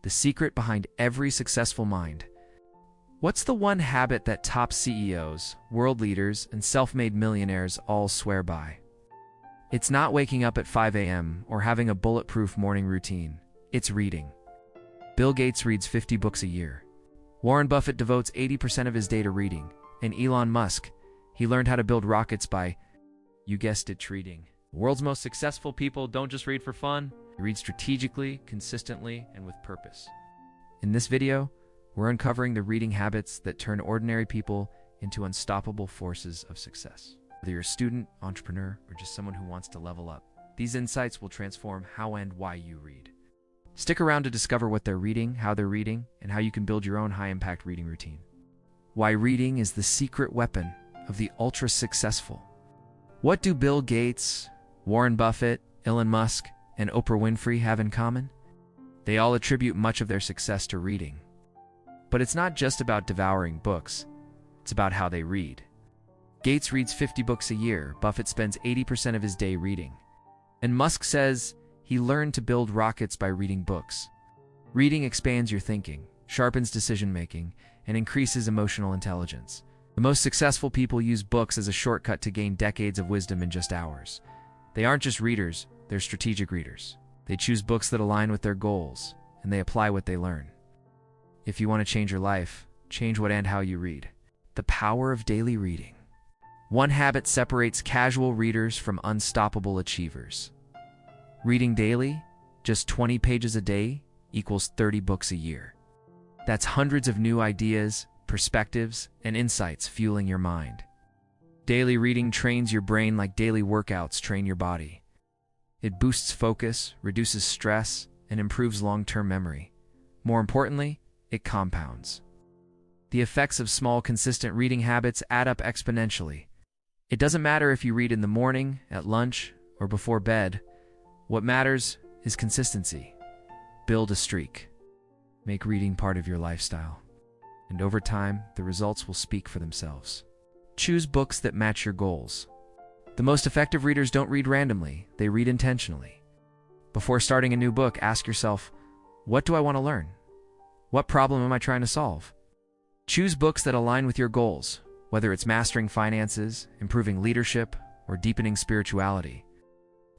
the secret behind every successful mind. What's the one habit that top CEOs, world leaders, and self-made millionaires all swear by? It's not waking up at 5 a.m. or having a bulletproof morning routine. It's reading. Bill Gates reads 50 books a year. Warren Buffett devotes 80% of his day to reading. And Elon Musk, he learned how to build rockets by, you guessed it, reading. The world's most successful people don't just read for fun. They read strategically, consistently, and with purpose. In this video, we're uncovering the reading habits that turn ordinary people into unstoppable forces of success. Whether you're a student, entrepreneur, or just someone who wants to level up, these insights will transform how and why you read. Stick around to discover what they're reading, how they're reading, and how you can build your own high-impact reading routine. Why reading is the secret weapon of the ultra-successful. What do Bill Gates, Warren Buffett, Elon Musk, and Oprah Winfrey have in common? They all attribute much of their success to reading. But it's not just about devouring books, it's about how they read. Gates reads 50 books a year, Buffett spends 80% of his day reading. And Musk says he learned to build rockets by reading books. Reading expands your thinking, sharpens decision-making, and increases emotional intelligence. The most successful people use books as a shortcut to gain decades of wisdom in just hours. They aren't just readers, they're strategic readers. They choose books that align with their goals, and they apply what they learn. If you want to change your life, change what and how you read. The power of daily reading. One habit separates casual readers from unstoppable achievers. Reading daily, just 20 pages a day, equals 30 books a year. That's hundreds of new ideas, perspectives, and insights fueling your mind. Daily reading trains your brain like daily workouts train your body. It boosts focus, reduces stress, and improves long-term memory. More importantly, it compounds. The effects of small, consistent reading habits add up exponentially. It doesn't matter if you read in the morning, at lunch, or before bed. What matters is consistency. Build a streak. Make reading part of your lifestyle. And over time, the results will speak for themselves. Choose books that match your goals. The most effective readers don't read randomly, they read intentionally. Before starting a new book, ask yourself, what do I want to learn? What problem am I trying to solve? Choose books that align with your goals, whether it's mastering finances, improving leadership, or deepening spirituality.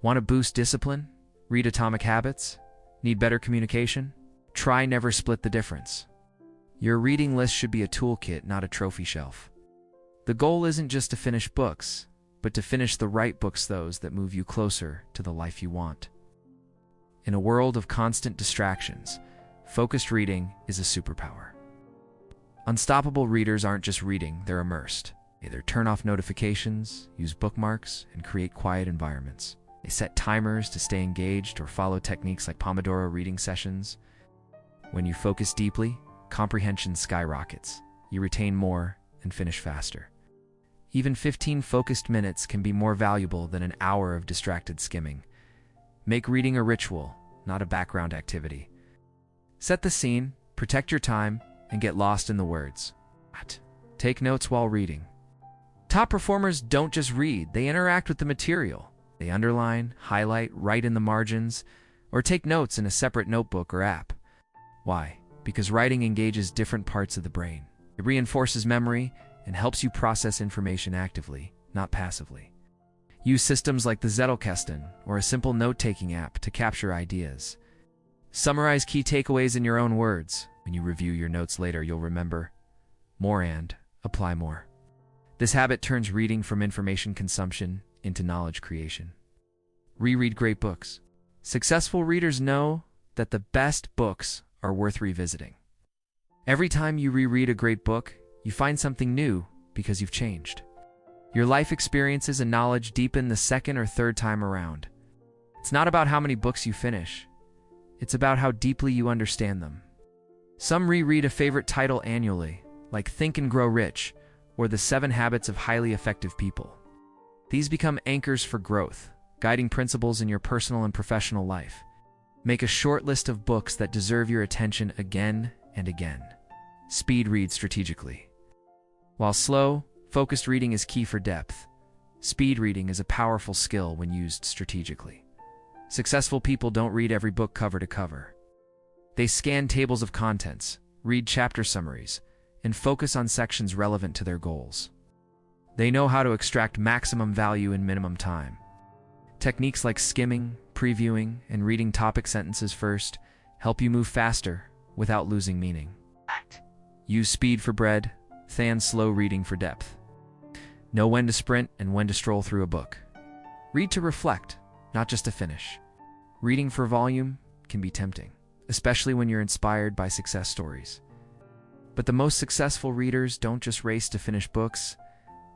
Want to boost discipline? Read Atomic Habits? Need better communication? Try Never Split the Difference. Your reading list should be a toolkit, not a trophy shelf. The goal isn't just to finish books, but to finish the right books, those that move you closer to the life you want. In a world of constant distractions, focused reading is a superpower. Unstoppable readers aren't just reading, they're immersed. They either turn off notifications, use bookmarks, and create quiet environments. They set timers to stay engaged or follow techniques like Pomodoro reading sessions. When you focus deeply, comprehension skyrockets. You retain more and finish faster. Even 15 focused minutes can be more valuable than an hour of distracted skimming. Make reading a ritual, not a background activity. Set the scene, protect your time, and get lost in the words. Take notes while reading. Top performers don't just read, they interact with the material. They underline, highlight, write in the margins, or take notes in a separate notebook or app. Why? Because writing engages different parts of the brain. It reinforces memory and helps you process information actively, not passively. Use systems like the Zettelkasten or a simple note-taking app to capture ideas. Summarize key takeaways in your own words. When you review your notes later, you'll remember more and apply more. This habit turns reading from information consumption into knowledge creation. Reread great books. Successful readers know that the best books are worth revisiting. Every time you reread a great book, you find something new because you've changed. Your life experiences and knowledge deepen the second or third time around. It's not about how many books you finish. It's about how deeply you understand them. Some reread a favorite title annually, like Think and Grow Rich or The 7 Habits of Highly Effective People. These become anchors for growth, guiding principles in your personal and professional life. Make a short list of books that deserve your attention again and again. Speed read strategically. While slow, focused reading is key for depth, speed reading is a powerful skill when used strategically. Successful people don't read every book cover to cover. They scan tables of contents, read chapter summaries, and focus on sections relevant to their goals. They know how to extract maximum value in minimum time. Techniques like skimming, previewing, and reading topic sentences first help you move faster without losing meaning. Use speed for bread, than slow reading for depth. Know when to sprint and when to stroll through a book. Read to reflect, not just to finish. Reading for volume can be tempting, especially when you're inspired by success stories. But the most successful readers don't just race to finish books,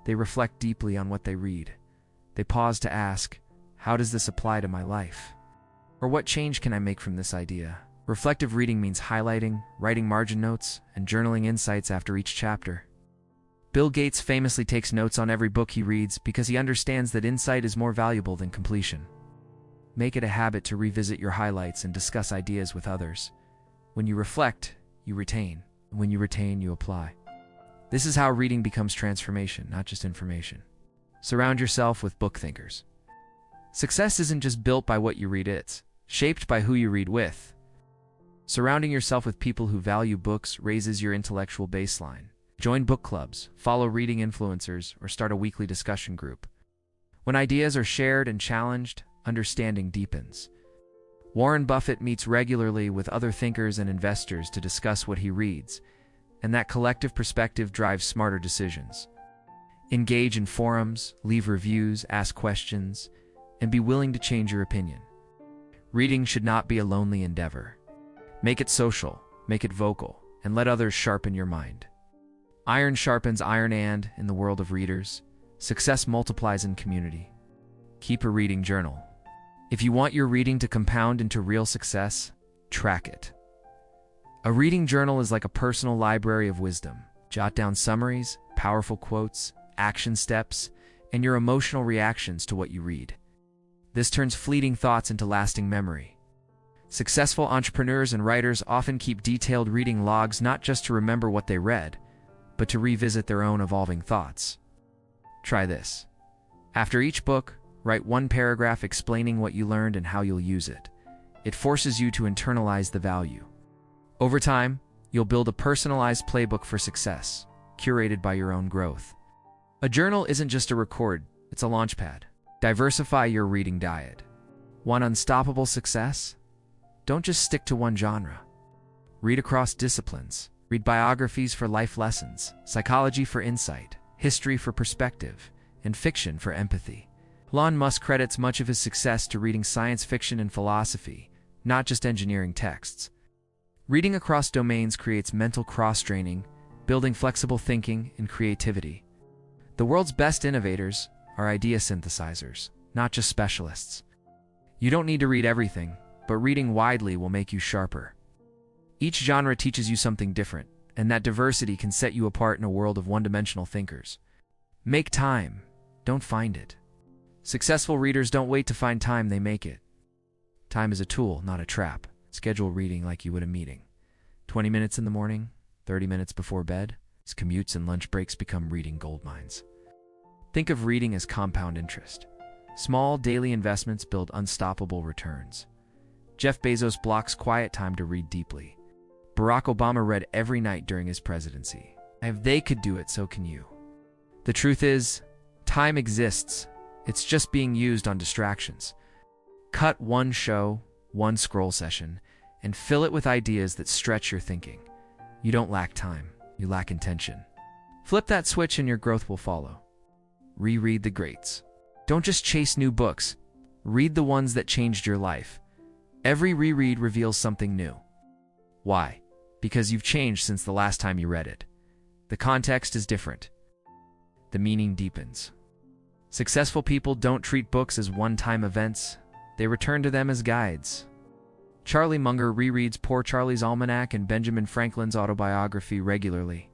they reflect deeply on what they read. They pause to ask, how does this apply to my life? Or what change can I make from this idea? Reflective reading means highlighting, writing margin notes, and journaling insights after each chapter. Bill Gates famously takes notes on every book he reads because he understands that insight is more valuable than completion. Make it a habit to revisit your highlights and discuss ideas with others. When you reflect, you retain. When you retain, you apply. This is how reading becomes transformation, not just information. Surround yourself with book thinkers. Success isn't just built by what you read, it's shaped by who you read with. Surrounding yourself with people who value books raises your intellectual baseline. Join book clubs, follow reading influencers, or start a weekly discussion group. When ideas are shared and challenged, understanding deepens. Warren Buffett meets regularly with other thinkers and investors to discuss what he reads, and that collective perspective drives smarter decisions. Engage in forums, leave reviews, ask questions, and be willing to change your opinion. Reading should not be a lonely endeavor. Make it social, make it vocal, and let others sharpen your mind. Iron sharpens iron, and, in the world of readers, success multiplies in community. Keep a reading journal. If you want your reading to compound into real success, track it. A reading journal is like a personal library of wisdom. Jot down summaries, powerful quotes, action steps, and your emotional reactions to what you read. This turns fleeting thoughts into lasting memory. Successful entrepreneurs and writers often keep detailed reading logs not just to remember what they read, but to revisit their own evolving thoughts. Try this. After each book, write one paragraph explaining what you learned and how you'll use it. It forces you to internalize the value. Over time, you'll build a personalized playbook for success, curated by your own growth. A journal isn't just a record, it's a launchpad. Diversify your reading diet. Want unstoppable success? Don't just stick to one genre. Read across disciplines. Read biographies for life lessons, psychology for insight, history for perspective, and fiction for empathy. Elon Musk credits much of his success to reading science fiction and philosophy, not just engineering texts. Reading across domains creates mental cross-training, building flexible thinking and creativity. The world's best innovators are idea synthesizers, not just specialists. You don't need to read everything, but reading widely will make you sharper. Each genre teaches you something different, and that diversity can set you apart in a world of one-dimensional thinkers. Make time, don't find it. Successful readers don't wait to find time, they make it. Time is a tool, not a trap. Schedule reading like you would a meeting. 20 minutes in the morning, 30 minutes before bed, as commutes and lunch breaks become reading goldmines. Think of reading as compound interest. Small daily investments build unstoppable returns. Jeff Bezos blocks quiet time to read deeply. Barack Obama read every night during his presidency. If they could do it, so can you. The truth is, time exists. It's just being used on distractions. Cut one show, one scroll session, and fill it with ideas that stretch your thinking. You don't lack time, you lack intention. Flip that switch and your growth will follow. Reread the Greats. Don't just chase new books. Read the ones that changed your life. Every reread reveals something new. Why? Because you've changed since the last time you read it. The context is different. The meaning deepens. Successful people don't treat books as one-time events. They return to them as guides. Charlie Munger rereads Poor Charlie's Almanac and Benjamin Franklin's autobiography regularly.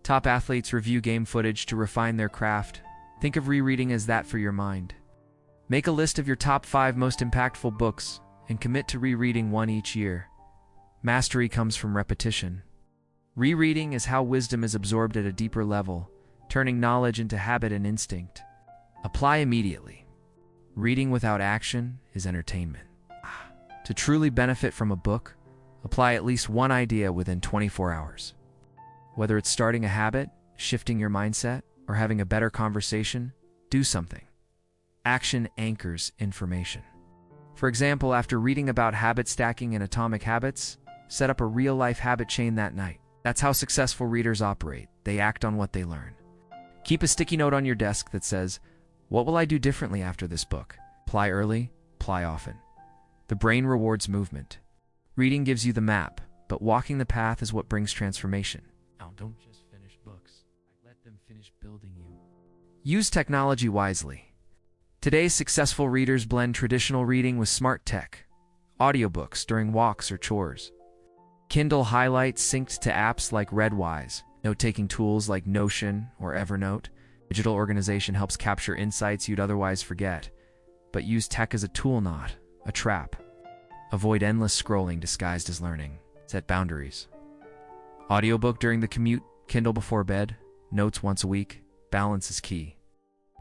Top athletes review game footage to refine their craft. Think of rereading as that for your mind. Make a list of your top 5 most impactful books and commit to rereading one each year. Mastery comes from repetition. Rereading is how wisdom is absorbed at a deeper level, turning knowledge into habit and instinct. Apply immediately. Reading without action is entertainment. To truly benefit from a book, Apply at least one idea within 24 hours. Whether it's starting a habit, shifting your mindset, or having a better conversation, do something. Action anchors information. For example, after reading about habit stacking and atomic habits, set up a real-life habit chain that night. That's how successful readers operate. They act on what they learn. Keep a sticky note on your desk that says, "What will I do differently after this book?" Apply early, apply often. The brain rewards movement. Reading gives you the map, but walking the path is what brings transformation. Now, don't just finish books. Let them finish building you. Use technology wisely. Today's successful readers blend traditional reading with smart tech, audiobooks during walks or chores, Kindle highlights synced to apps like Readwise, note-taking tools like Notion or Evernote. Digital organization helps capture insights you'd otherwise forget, but use tech as a tool, not a trap. Avoid endless scrolling disguised as learning. Set boundaries. Audiobook during the commute, Kindle before bed, notes once a week. Balance is key.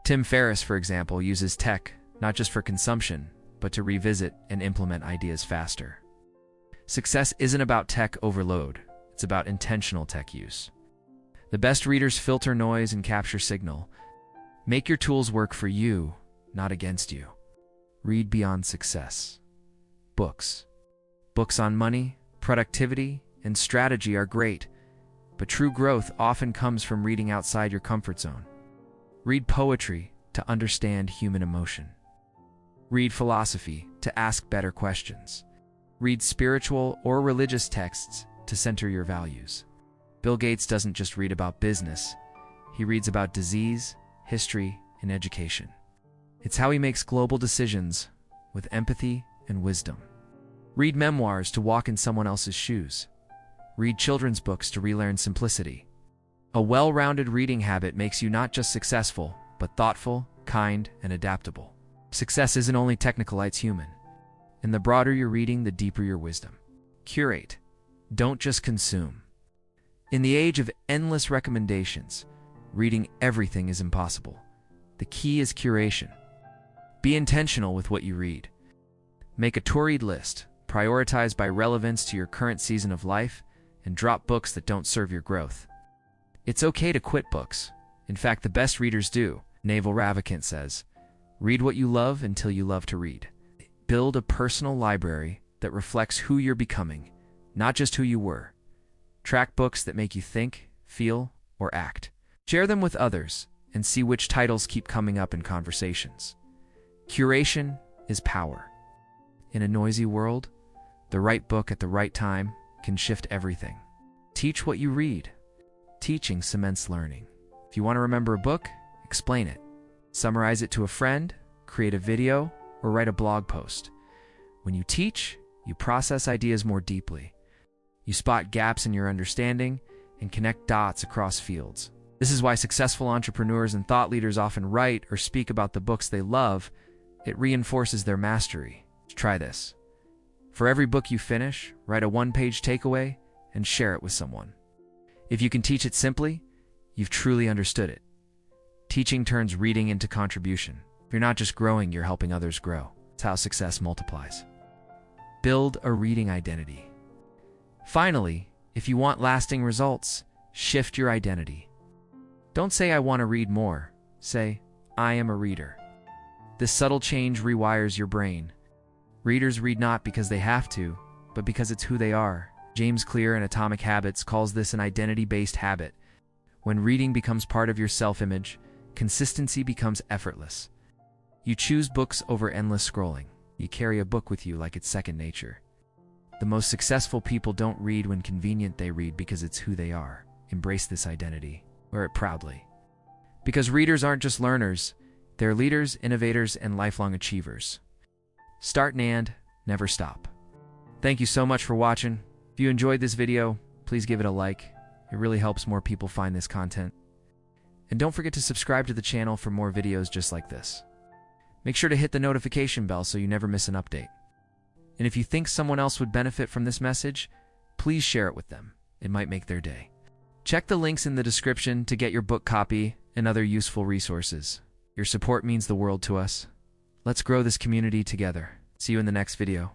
Tim Ferriss, for example, uses tech not just for consumption, but to revisit and implement ideas faster. Success isn't about tech overload. It's about intentional tech use. The best readers filter noise and capture signal. Make your tools work for you, not against you. Read beyond success. Books. Books on money, productivity, and strategy are great, but true growth often comes from reading outside your comfort zone. Read poetry to understand human emotion. Read philosophy to ask better questions. Read spiritual or religious texts to center your values. Bill Gates doesn't just read about business. He reads about disease, history, and education. It's how he makes global decisions with empathy and wisdom. Read memoirs to walk in someone else's shoes. Read children's books to relearn simplicity. A well-rounded reading habit makes you not just successful, but thoughtful, kind, and adaptable. Success isn't only technical, it's human. And the broader your reading, the deeper your wisdom. Curate. Don't just consume. In the age of endless recommendations, reading everything is impossible. The key is curation. Be intentional with what you read. Make a to-read list, prioritize by relevance to your current season of life, and drop books that don't serve your growth. It's okay to quit books. In fact, the best readers do. Naval Ravikant says, "Read what you love until you love to read." Build a personal library that reflects who you're becoming, not just who you were. Track books that make you think, feel, or act. Share them with others and see which titles keep coming up in conversations. Curation is power. In a noisy world, the right book at the right time can shift everything. Teach what you read. Teaching cements learning. If you want to remember a book, explain it. Summarize it to a friend, create a video, or write a blog post. When you teach, you process ideas more deeply. You spot gaps in your understanding and connect dots across fields. This is why successful entrepreneurs and thought leaders often write or speak about the books they love. It reinforces their mastery. Try this. For every book you finish, write a one-page takeaway and share it with someone. If you can teach it simply, you've truly understood it. Teaching turns reading into contribution. If you're not just growing, you're helping others grow. It's how success multiplies. Build a reading identity. Finally, if you want lasting results, shift your identity. Don't say, "I want to read more." Say, "I am a reader." This subtle change rewires your brain. Readers read not because they have to, but because it's who they are. James Clear in Atomic Habits calls this an identity-based habit. When reading becomes part of your self-image, consistency becomes effortless. You choose books over endless scrolling. You carry a book with you like it's second nature. The most successful people don't read when convenient, they read because it's who they are. Embrace this identity. Wear it proudly. Because readers aren't just learners, they're leaders, innovators, and lifelong achievers. Start and never stop. Thank you so much for watching. If you enjoyed this video, please give it a like. It really helps more people find this content. And don't forget to subscribe to the channel for more videos just like this. Make sure to hit the notification bell so you never miss an update. And if you think someone else would benefit from this message, please share it with them. It might make their day. Check the links in the description to get your book copy and other useful resources. Your support means the world to us. Let's grow this community together. See you in the next video.